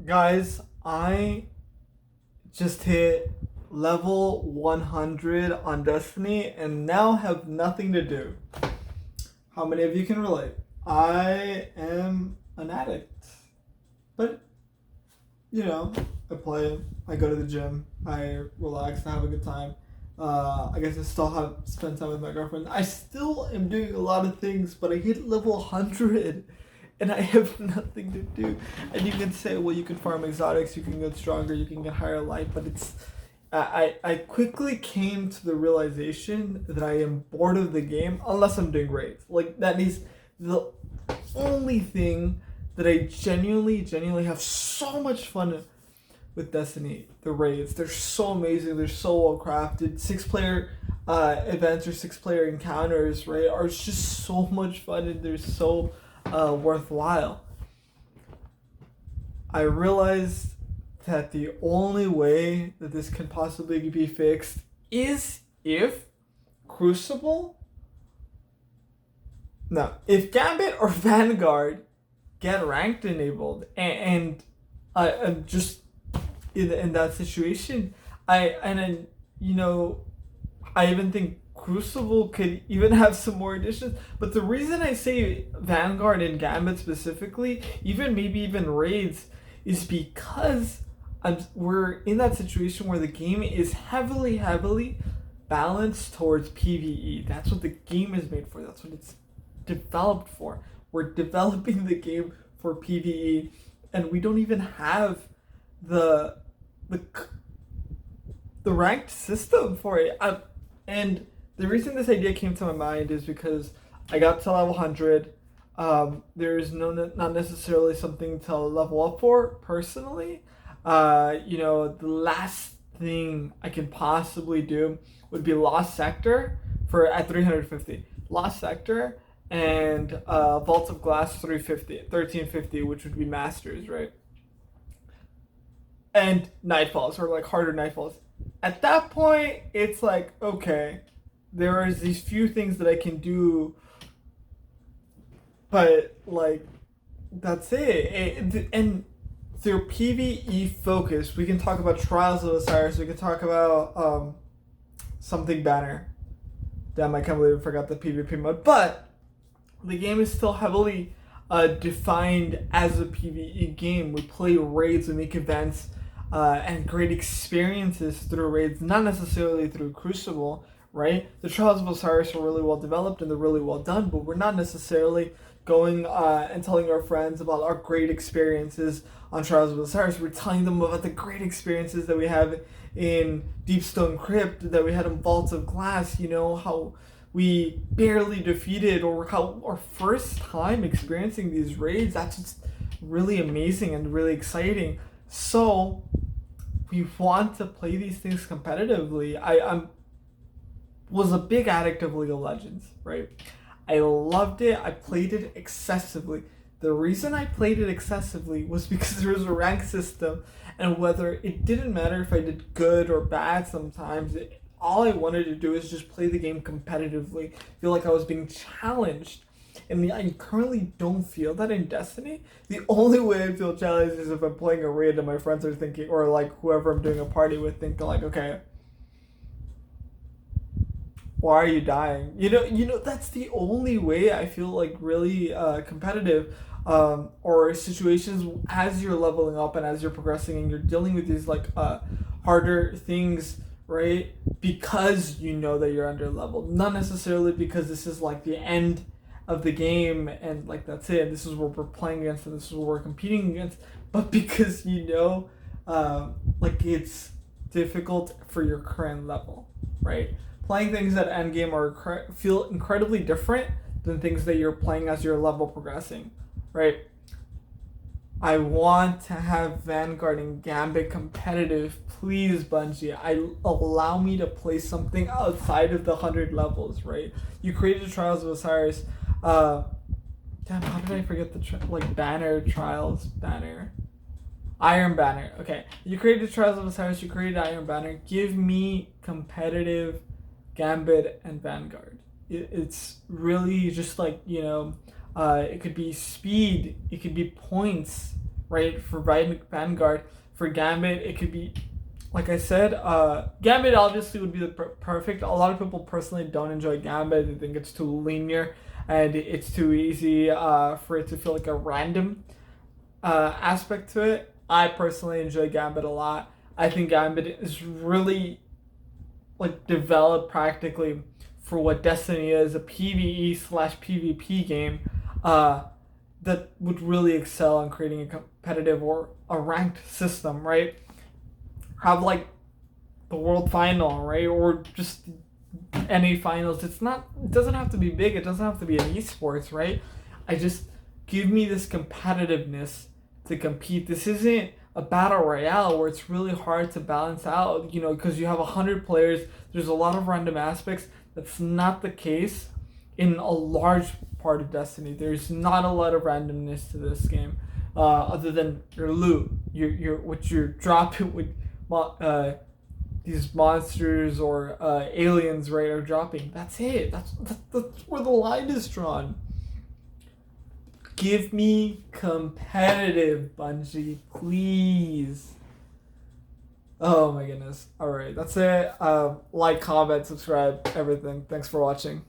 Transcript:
Guys, I just hit level 100 on Destiny and now have nothing to do. How many of you can relate? I am an addict. But, you know, I play, I go to the gym, I relax, I have a good time. I guess I still have spend time with my girlfriend. I still am doing a lot of things, but I hit level 100 and I have nothing to do. And you can say, well, you can farm exotics, you can get stronger, you can get higher life, but it's. I quickly came to the realization that I am bored of the game unless I'm doing raids. Like, that is the only thing that I genuinely have so much fun with Destiny. The raids, they're so amazing, they're so well crafted. 6 player events or 6 player encounters, right, are just so much fun and they're so worthwhile. I realized that the only way that this can possibly be fixed is if Crucible. No, if Gambit or Vanguard get ranked enabled, and I'm just in that situation. You know, I even think Crucible could even have some more additions. But the reason I say Vanguard and Gambit specifically, even maybe even raids, is because we're in that situation where the game is heavily balanced towards PvE. That's what the game is made for. That's what it's developed for. We're developing the game for PvE, and we don't even have the the the ranked system for it. And the reason this idea came to my mind is because I got to level 100. There's not necessarily something to level up for personally. The last thing I can possibly do would be Lost Sector for at 350. Lost Sector and Vault of Glass 1350, which would be Masters, right? And Nightfalls, or like harder Nightfalls. At that point, it's like, okay, there is these few things that I can do, but like, that's it. And through PvE focus, we can talk about Trials of Osiris, we can talk about something banner. Damn, I can't believe I forgot the PvP mode. But the game is still heavily defined as a PvE game. We play raids, we make events, and great experiences through raids, not necessarily through Crucible, right? The Trials of Osiris are really well developed and they're really well done, but we're not necessarily going and telling our friends about our great experiences on Trials of Osiris. We're telling them about the great experiences that we have in Deepstone Crypt, that we had in Vault of Glass, how we barely defeated, or how our first time experiencing these raids. That's just really amazing and really exciting. So we want to play these things competitively. I'm was a big addict of League of Legends, right? I loved it. I played it excessively. The reason I played it excessively was because there was a rank system, and whether it didn't matter if I did good or bad sometimes, all I wanted to do is just play the game competitively, feel like I was being challenged. And I currently don't feel that in Destiny. The only way I feel challenged is if I'm playing a raid and my friends are thinking, or like whoever I'm doing a party with, thinking like, okay, why are you dying? That's the only way I feel like really competitive. Or situations as you're leveling up and as you're progressing and you're dealing with these like harder things, right? Because you know that you're under leveled, not necessarily because this is like the end of the game and like that's it. This is what we're playing against and this is what we're competing against, but because like it's difficult for your current level, right? Playing things at Endgame feel incredibly different than things that you're playing as your level progressing, right? I want to have Vanguard and Gambit competitive. Please, Bungie, allow me to play something outside of the 100 levels, right? You created Trials of Osiris. Damn, how did I forget the banner trials banner? Iron Banner. Okay, you created Trials of Osiris. You created Iron Banner. Give me competitive Gambit and Vanguard. It's really just like it could be speed, it could be points, right? For Vanguard, for Gambit, it could be, like I said, Gambit obviously would be the perfect. A lot of people personally don't enjoy Gambit. They think it's too linear and it's too easy for it to feel like a random aspect to it. I personally enjoy Gambit a lot. I think Gambit is really like developed practically for what Destiny is, a PvE slash PvP game that would really excel on creating a competitive or a ranked system, right? Have like the world final, right? Or just any finals. It doesn't have to be big, it doesn't have to be an esports, right? I just give me this competitiveness to compete. This isn't a battle royale where it's really hard to balance out, because you have 100 players, there's a lot of random aspects. That's not the case in a large part of Destiny. There's not a lot of randomness to this game, other than your loot, what you're dropping with these monsters or aliens, right, are dropping. That's it. That's where the line is drawn. Give me competitive, Bungie, please. Oh my goodness. All right, that's it. Like, comment, subscribe, everything. Thanks for watching.